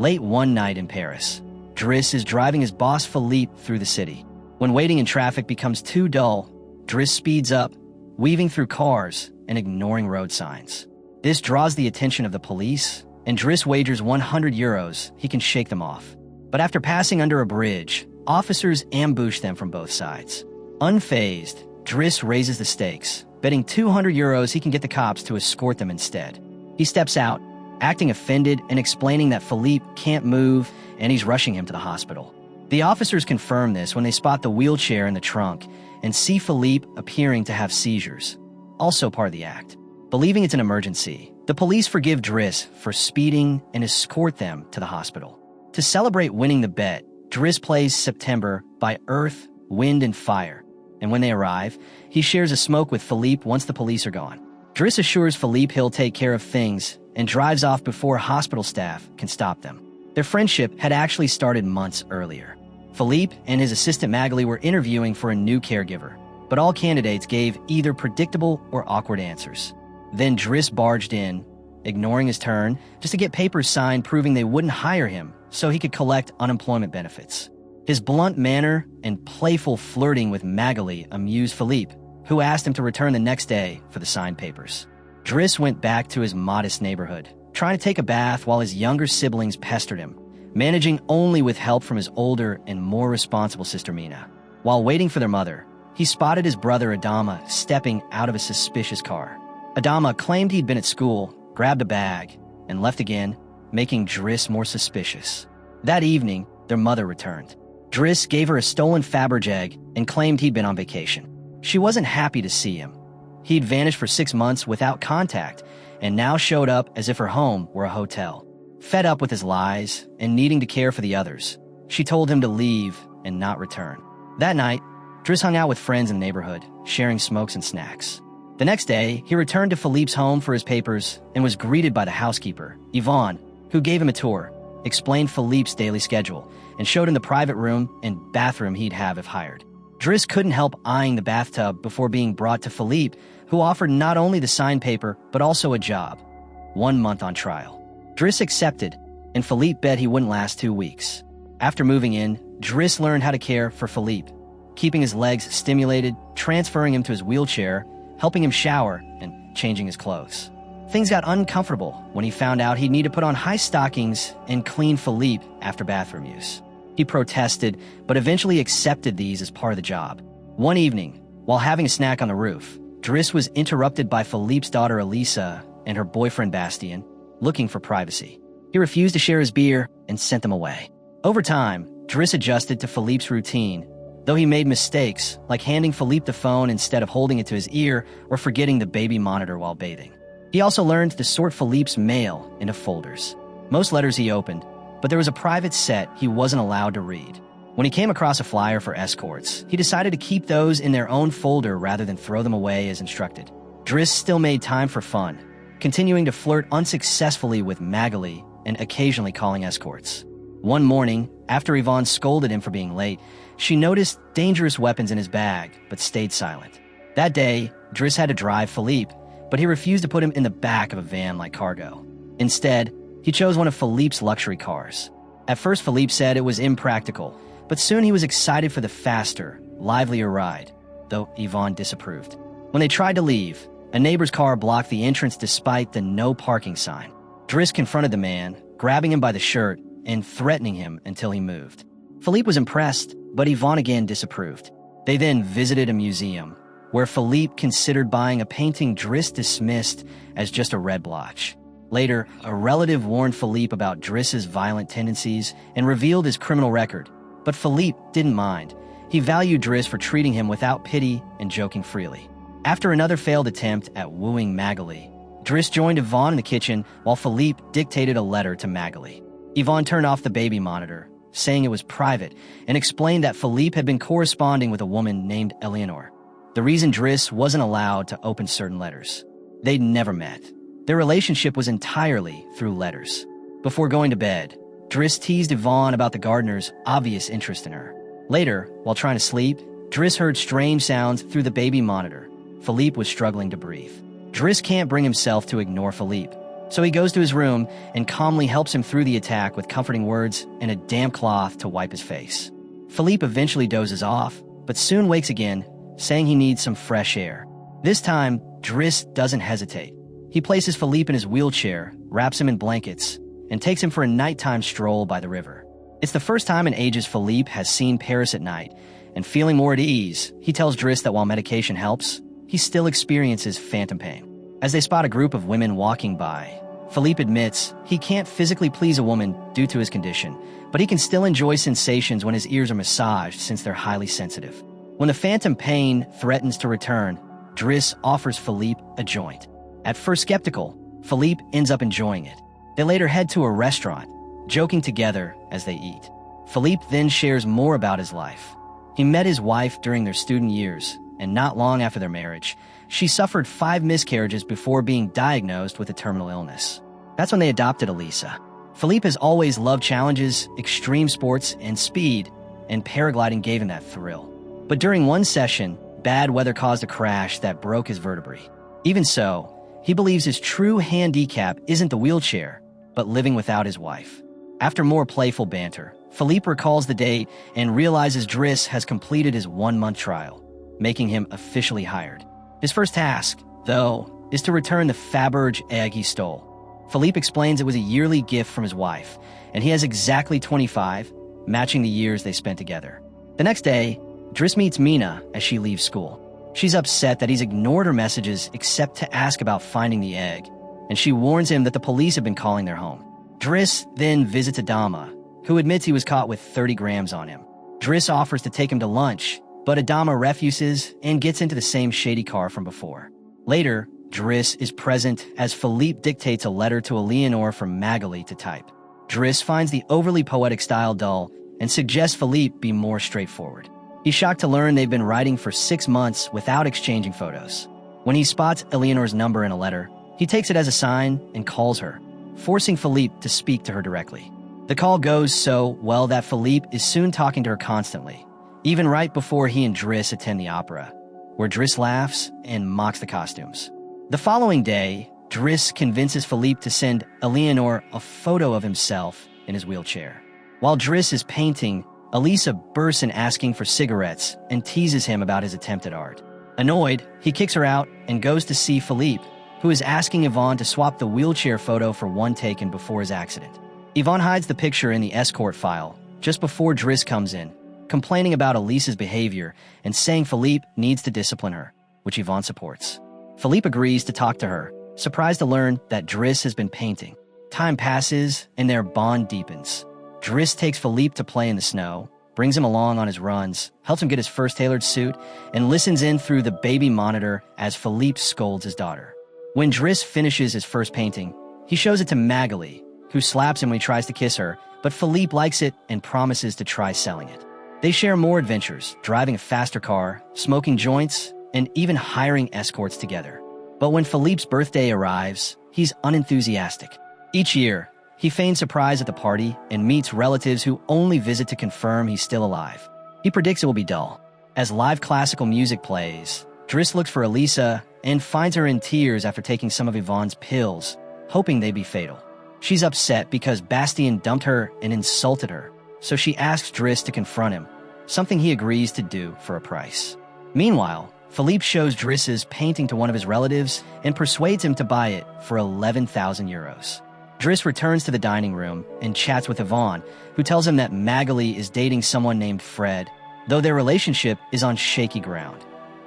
Late one night in Paris, Driss is driving his boss Philippe through the city. When waiting in traffic becomes too dull, Driss speeds up, weaving through cars and ignoring road signs. This draws the attention of the police, and Driss wagers 100 euros he can shake them off. But after passing under a bridge, officers ambush them from both sides. Unfazed, Driss raises the stakes, betting 200 euros he can get the cops to escort them instead. He steps out, acting offended and explaining that Philippe can't move and he's rushing him to the hospital. The officers confirm this when they spot the wheelchair in the trunk and see Philippe appearing to have seizures, also part of the act. Believing it's an emergency, the police forgive Driss for speeding and escort them to the hospital. To celebrate winning the bet, Driss plays September by Earth, Wind, and Fire, and when they arrive, he shares a smoke with Philippe once the police are gone. Driss assures Philippe he'll take care of things and drives off before hospital staff can stop them. Their friendship had actually started months earlier. Philippe and his assistant Magali were interviewing for a new caregiver, but all candidates gave either predictable or awkward answers. Then Driss barged in, ignoring his turn, just to get papers signed proving they wouldn't hire him so he could collect unemployment benefits. His blunt manner and playful flirting with Magali amused Philippe, who asked him to return the next day for the signed papers. Driss went back to his modest neighborhood, trying to take a bath while his younger siblings pestered him, managing only with help from his older and more responsible sister Mina. While waiting for their mother, he spotted his brother Adama stepping out of a suspicious car. Adama claimed he'd been at school, grabbed a bag, and left again, making Driss more suspicious. That evening, their mother returned. Driss gave her a stolen Fabergé egg and claimed he'd been on vacation. She wasn't happy to see him. He'd vanished for 6 months without contact and now showed up as if her home were a hotel. Fed up with his lies and needing to care for the others, she told him to leave and not return. That night, Driss hung out with friends in the neighborhood, sharing smokes and snacks. The next day, he returned to Philippe's home for his papers and was greeted by the housekeeper, Yvonne, who gave him a tour, explained Philippe's daily schedule, and showed him the private room and bathroom he'd have if hired. Driss couldn't help eyeing the bathtub before being brought to Philippe, who offered not only the signed paper, but also a job. 1 month on trial. Driss accepted, and Philippe bet he wouldn't last 2 weeks. After moving in, Driss learned how to care for Philippe, keeping his legs stimulated, transferring him to his wheelchair, helping him shower, and changing his clothes. Things got uncomfortable when he found out he'd need to put on high stockings and clean Philippe after bathroom use. He protested, but eventually accepted these as part of the job. One evening, while having a snack on the roof, Driss was interrupted by Philippe's daughter Elisa and her boyfriend Bastien, looking for privacy. He refused to share his beer and sent them away. Over time, Driss adjusted to Philippe's routine, though he made mistakes, like handing Philippe the phone instead of holding it to his ear or forgetting the baby monitor while bathing. He also learned to sort Philippe's mail into folders. Most letters he opened, but there was a private set he wasn't allowed to read. When he came across a flyer for escorts, he decided to keep those in their own folder rather than throw them away as instructed. Driss still made time for fun, continuing to flirt unsuccessfully with Magali and occasionally calling escorts. One morning, after Yvonne scolded him for being late, she noticed dangerous weapons in his bag, but stayed silent. That day, Driss had to drive Philippe, but he refused to put him in the back of a van like cargo. Instead, he chose one of Philippe's luxury cars. At first, Philippe said it was impractical, but soon he was excited for the faster, livelier ride, though Yvonne disapproved. When they tried to leave, a neighbor's car blocked the entrance despite the no parking sign. Driss confronted the man, grabbing him by the shirt and threatening him until he moved. Philippe was impressed, but Yvonne again disapproved. They then visited a museum, where Philippe considered buying a painting Driss dismissed as just a red blotch. Later, a relative warned Philippe about Driss's violent tendencies and revealed his criminal record, but Philippe didn't mind. He valued Driss for treating him without pity and joking freely. After another failed attempt at wooing Magali, Driss joined Yvonne in the kitchen while Philippe dictated a letter to Magali. Yvonne turned off the baby monitor, saying it was private, and explained that Philippe had been corresponding with a woman named Eleanor. The reason Driss wasn't allowed to open certain letters. They'd never met. Their relationship was entirely through letters. Before going to bed, Driss teased Yvonne about the gardener's obvious interest in her. Later, while trying to sleep, Driss heard strange sounds through the baby monitor. Philippe was struggling to breathe. Driss can't bring himself to ignore Philippe, So he goes to his room and calmly helps him through the attack with comforting words and a damp cloth to wipe his face. Philippe eventually dozes off, but soon wakes again, saying he needs some fresh air. This time, Driss doesn't hesitate. He places Philippe in his wheelchair, wraps him in blankets, and takes him for a nighttime stroll by the river. It's the first time in ages Philippe has seen Paris at night, and feeling more at ease, he tells Driss that while medication helps, he still experiences phantom pain. As they spot a group of women walking by, Philippe admits he can't physically please a woman due to his condition, but he can still enjoy sensations when his ears are massaged since they're highly sensitive. When the phantom pain threatens to return, Driss offers Philippe a joint. At first skeptical, Philippe ends up enjoying it. They later head to a restaurant, joking together as they eat. Philippe then shares more about his life. He met his wife during their student years, and not long after their marriage, she suffered 5 miscarriages before being diagnosed with a terminal illness. That's when they adopted Elisa. Philippe has always loved challenges, extreme sports, and speed, and paragliding gave him that thrill. But during one session, bad weather caused a crash that broke his vertebrae. Even so, he believes his true handicap isn't the wheelchair, but living without his wife. After more playful banter, Philippe recalls the date and realizes Driss has completed his 1-month trial, making him officially hired. His first task, though, is to return the Faberge egg he stole. Philippe explains it was a yearly gift from his wife, and he has exactly 25, matching the years they spent together. The next day, Driss meets Mina as she leaves school. She's upset that he's ignored her messages except to ask about finding the egg, and she warns him that the police have been calling their home. Driss then visits Adama, who admits he was caught with 30 grams on him. Driss offers to take him to lunch, but Adama refuses and gets into the same shady car from before. Later, Driss is present as Philippe dictates a letter to Eleanor from Magali to type. Driss finds the overly poetic style dull and suggests Philippe be more straightforward. He's shocked to learn they've been writing for 6 months without exchanging photos. When he spots Eleanor's number in a letter, he takes it as a sign and calls her, forcing Philippe to speak to her directly. The call goes so well that Philippe is soon talking to her constantly, even right before he and Driss attend the opera, where Driss laughs and mocks the costumes. The following day, Driss convinces Philippe to send Eleanor a photo of himself in his wheelchair. While Driss is painting, Elisa bursts in asking for cigarettes and teases him about his attempt at art. Annoyed, he kicks her out and goes to see Philippe, who is asking Yvonne to swap the wheelchair photo for one taken before his accident. Yvonne hides the picture in the escort file just before Driss comes in, complaining about Elisa's behavior and saying Philippe needs to discipline her, which Yvonne supports. Philippe agrees to talk to her, surprised to learn that Driss has been painting. Time passes and their bond deepens. Driss takes Philippe to play in the snow, brings him along on his runs, helps him get his first tailored suit, and listens in through the baby monitor as Philippe scolds his daughter. When Driss finishes his first painting, he shows it to Magali, who slaps him when he tries to kiss her, but Philippe likes it and promises to try selling it. They share more adventures, driving a faster car, smoking joints, and even hiring escorts together. But when Philippe's birthday arrives, he's unenthusiastic. Each year, he feigns surprise at the party and meets relatives who only visit to confirm he's still alive. He predicts it will be dull. As live classical music plays, Driss looks for Elisa and finds her in tears after taking some of Yvonne's pills, hoping they'd be fatal. She's upset because Bastien dumped her and insulted her, so she asks Driss to confront him, something he agrees to do for a price. Meanwhile, Philippe shows Driss's painting to one of his relatives and persuades him to buy it for 11,000 euros. Driss returns to the dining room and chats with Yvonne, who tells him that Magali is dating someone named Fred, though their relationship is on shaky ground.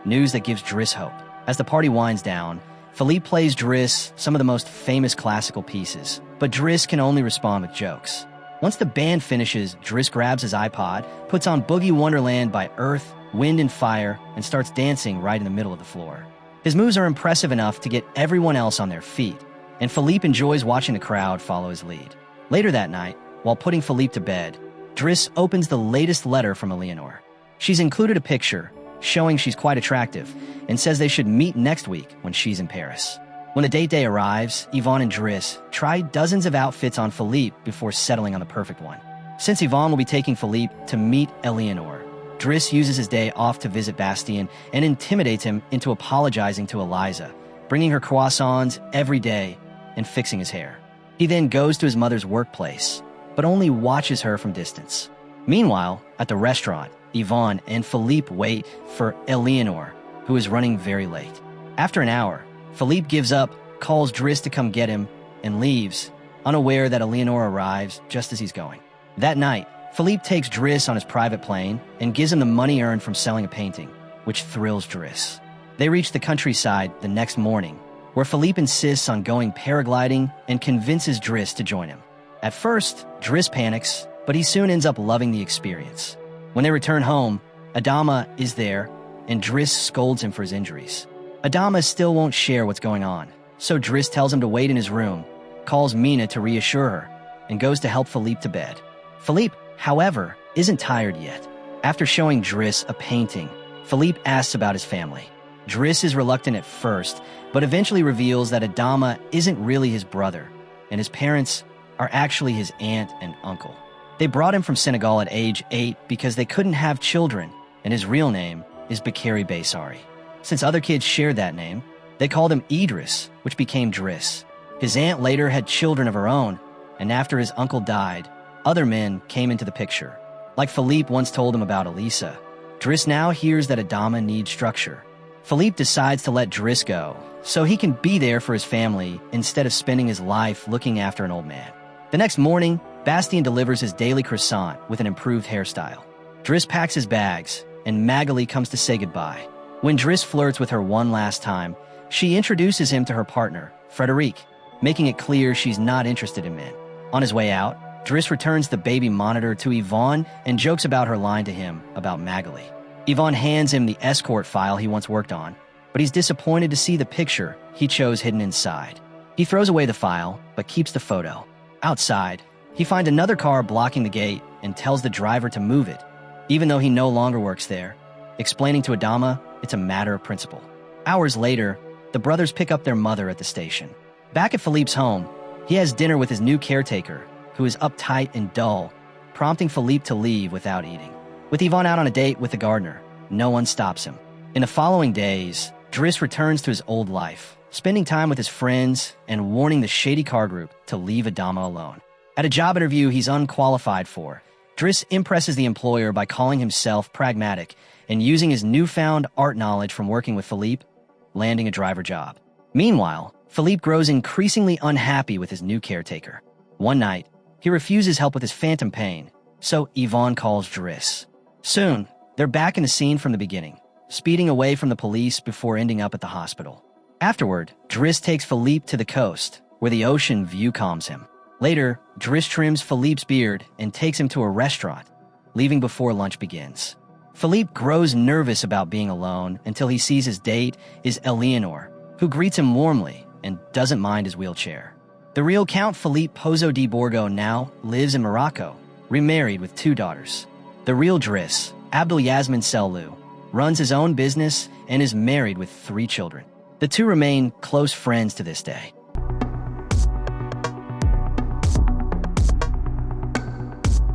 News that gives Driss hope. As the party winds down, Philippe plays Driss some of the most famous classical pieces, but Driss can only respond with jokes. Once the band finishes, Driss grabs his iPod, puts on Boogie Wonderland by Earth, Wind and Fire, and starts dancing right in the middle of the floor. His moves are impressive enough to get everyone else on their feet, and Philippe enjoys watching the crowd follow his lead. Later that night, while putting Philippe to bed, Driss opens the latest letter from Eleanor. She's included a picture showing she's quite attractive and says they should meet next week when she's in Paris. When the date day arrives, Yvonne and Driss try dozens of outfits on Philippe before settling on the perfect one. Since Yvonne will be taking Philippe to meet Eleanor, Driss uses his day off to visit Bastien and intimidates him into apologizing to Eliza, bringing her croissants every day and fixing his hair. He then goes to his mother's workplace, but only watches her from distance. Meanwhile, at the restaurant, Yvonne and Philippe wait for Eleanor, who is running very late. After an hour, Philippe gives up, calls Driss to come get him, and leaves, unaware that Eleanor arrives just as he's going. That night, Philippe takes Driss on his private plane and gives him the money earned from selling a painting, which thrills Driss. They reach the countryside the next morning, where Philippe insists on going paragliding and convinces Driss to join him. At first, Driss panics, but he soon ends up loving the experience. When they return home, Adama is there, and Driss scolds him for his injuries. Adama still won't share what's going on, so Driss tells him to wait in his room, calls Mina to reassure her, and goes to help Philippe to bed. Philippe, however, isn't tired yet. After showing Driss a painting, Philippe asks about his family. Driss is reluctant at first, but eventually reveals that Adama isn't really his brother, and his parents are actually his aunt and uncle. They brought him from Senegal at age 8 because they couldn't have children, and his real name is Bakary Baysari. Since other kids shared that name, they called him Idris, which became Driss. His aunt later had children of her own, and after his uncle died, other men came into the picture. Like Philippe once told him about Elisa, Driss now hears that Adama needs structure. Philippe decides to let Driss go, so he can be there for his family instead of spending his life looking after an old man. The next morning, Bastien delivers his daily croissant with an improved hairstyle. Driss packs his bags, and Magali comes to say goodbye. When Driss flirts with her one last time, she introduces him to her partner, Frederic, making it clear she's not interested in men. On his way out, Driss returns the baby monitor to Yvonne and jokes about her lying to him about Magali. Yvonne hands him the escort file he once worked on, but he's disappointed to see the picture he chose hidden inside. He throws away the file, but keeps the photo. Outside, he finds another car blocking the gate and tells the driver to move it, even though he no longer works there, explaining to Adama it's a matter of principle. Hours later, the brothers pick up their mother at the station. Back at Philippe's home, he has dinner with his new caretaker, who is uptight and dull, prompting Philippe to leave without eating. With Yvonne out on a date with the gardener, no one stops him. In the following days, Driss returns to his old life, spending time with his friends and warning the shady car group to leave Adama alone. At a job interview he's unqualified for, Driss impresses the employer by calling himself pragmatic and using his newfound art knowledge from working with Philippe, landing a driver job. Meanwhile, Philippe grows increasingly unhappy with his new caretaker. One night, he refuses help with his phantom pain, so Yvonne calls Driss. Soon, they're back in the scene from the beginning, speeding away from the police before ending up at the hospital. Afterward, Driss takes Philippe to the coast, where the ocean view calms him. Later, Driss trims Philippe's beard and takes him to a restaurant, leaving before lunch begins. Philippe grows nervous about being alone until he sees his date is Eleanor, who greets him warmly and doesn't mind his wheelchair. The real Count Philippe Pozo di Borgo now lives in Morocco, remarried with 2 daughters. The real Driss, Abdel Yasmin Selou, runs his own business and is married with 3 children. The two remain close friends to this day.